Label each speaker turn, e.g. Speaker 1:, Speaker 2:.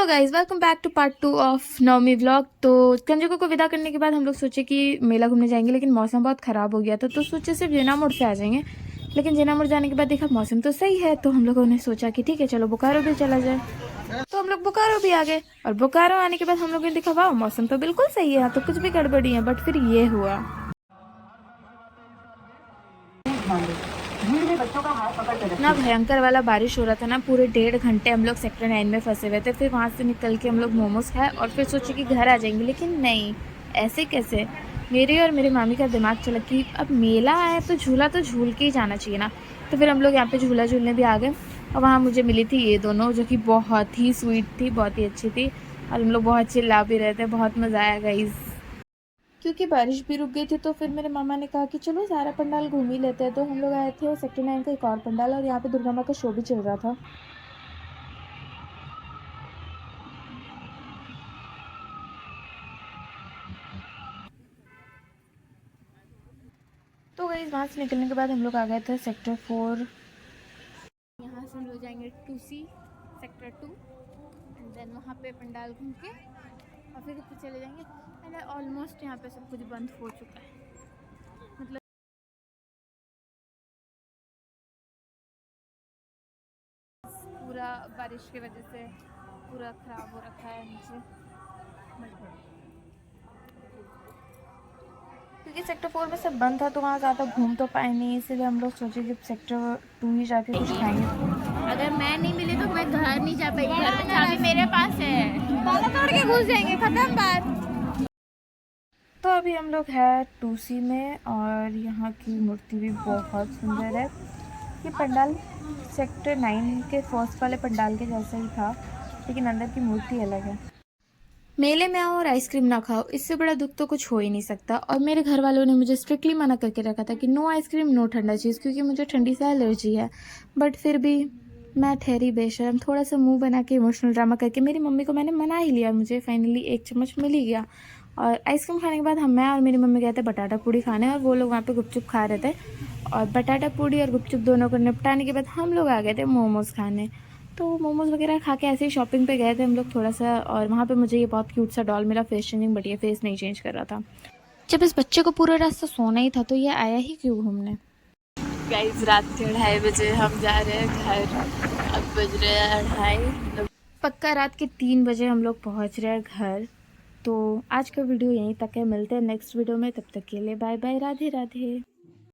Speaker 1: Hello guys, welcome back to part 2 of Navami vlog. तो कंजकों को विदा करने के बाद हम लोग सोचे कि मेला घूमने जाएंगे, लेकिन मौसम बहुत ख़राब हो गया था तो सोचे सिर्फ जेना मोड़ से आ जाएंगे। लेकिन जेना मोड़ जाने के बाद देखा मौसम तो सही है, तो हम लोगों ने सोचा कि ठीक है चलो बोकारो भी चला जाए। तो हम लोग बोकारो भी आ गए और बोकारो आने के बाद हम लोगों ने देखा वाह मौसम तो बिल्कुल सही है, तो कुछ भी गड़बड़ी है। बट फिर ये हुआ ना भयंकर वाला बारिश हो रहा था ना, पूरे 1.5 घंटे हम लोग सेक्टर 9 में फंसे हुए थे। फिर वहाँ से निकल के हम लोग मोमोज खाए और फिर सोचे कि घर आ जाएंगे, लेकिन नहीं, ऐसे कैसे। मेरे और मेरे मामी का दिमाग चला कि अब मेला आया तो झूला तो झूल के ही जाना चाहिए ना। तो फिर हम लोग यहाँ पे झूला झूलने भी आ गए और वहाँ मुझे मिली थी ये दोनों, जो कि बहुत ही स्वीट थी, बहुत ही अच्छी थी और हम लोग बहुत चिल्ला भी रहे थे। बहुत मज़ा आया गाइस। क्योंकि बारिश भी रुक गई थी तो फिर मेरे मामा ने कहा कि चलो सारा पंडाल घूम ही लेते हैं। तो हम लोग आए थे सेक्टर 9 का एक और पंडाल और यहाँ पे दुर्गा माँ का शो भी चल रहा था। तो गई वहाँ से निकलने के बाद हम लोग आ गए थे सेक्टर 4। यहाँ से हम लोग जाएंगे 2C सेक्टर 2 एंड देन वहाँ पे पंडाल घूम के और फिर चले जाएंगे। एंड ऑलमोस्ट यहाँ पे सब कुछ बंद हो चुका है, मतलब पूरा बारिश की वजह से पूरा ख़राब हो रखा है नीचे। क्योंकि सेक्टर 4 में सब बंद था तो वहाँ ज़्यादा घूम तो पाए नहीं, इसीलिए हम लोग सोचे कि सेक्टर 2 ही जाके कुछ खाएंगे।
Speaker 2: अगर मैं नहीं मिली तो मैं घर नहीं जा पाएगी, घर में चाबी मेरे पास है, ताला तोड़ के घुस जाएंगे, खत्म बात।
Speaker 1: तो अभी हम लोग है 2C में और यहाँ की मूर्ति भी बहुत सुंदर है। ये पंडाल सेक्टर 9 के फर्स्ट वाले पंडाल के जैसा ही था, लेकिन अंदर की मूर्ति अलग है। मेले में आओ और आइसक्रीम ना खाओ, इससे बड़ा दुख तो कुछ हो ही नहीं सकता। और मेरे घर वालों ने मुझे स्ट्रिक्टली मना करके रखा था कि नो आइसक्रीम नो ठंडा चीज़, क्योंकि मुझे ठंडी से एलर्जी है। बट फिर भी मैं ठहरी बेशर्म, थोड़ा सा मुंह बना के इमोशनल ड्रामा करके मेरी मम्मी को मैंने मना ही लिया। मुझे फाइनली एक चम्मच मिल ही गया। और आइसक्रीम खाने के बाद मैं और मेरी मम्मी गए थे बटाटा पूड़ी खाने और वो लोग वहाँ पे गुपचुप खा रहे थे। और बटाटा पूड़ी और गुपचुप दोनों को निपटाने के बाद हम लोग आ गए थे मोमोज़ खाने। तो मोमोज़ वगैरह खा के ऐसे ही शॉपिंग पे गए थे हम लोग थोड़ा सा, और वहाँ पे मुझे ये बहुत क्यूट सा डॉल मिला फेस चेंजिंग, बट ये फेस नहीं चेंज कर रहा था। जब इस बच्चे को पूरा रास्ता सोना ही था तो ये आया ही क्यों घूमने। गाइस रात के 2:30 बजे हम जा रहे हैं घर। अब बज रहे हैं 2:30, पक्का रात के 3 बजे हम लोग पहुँच रहे हैं घर। तो आज का वीडियो यहीं तक है, मिलते हैं नेक्स्ट वीडियो में, तब तक के लिए बाय बाय, राधे राधे।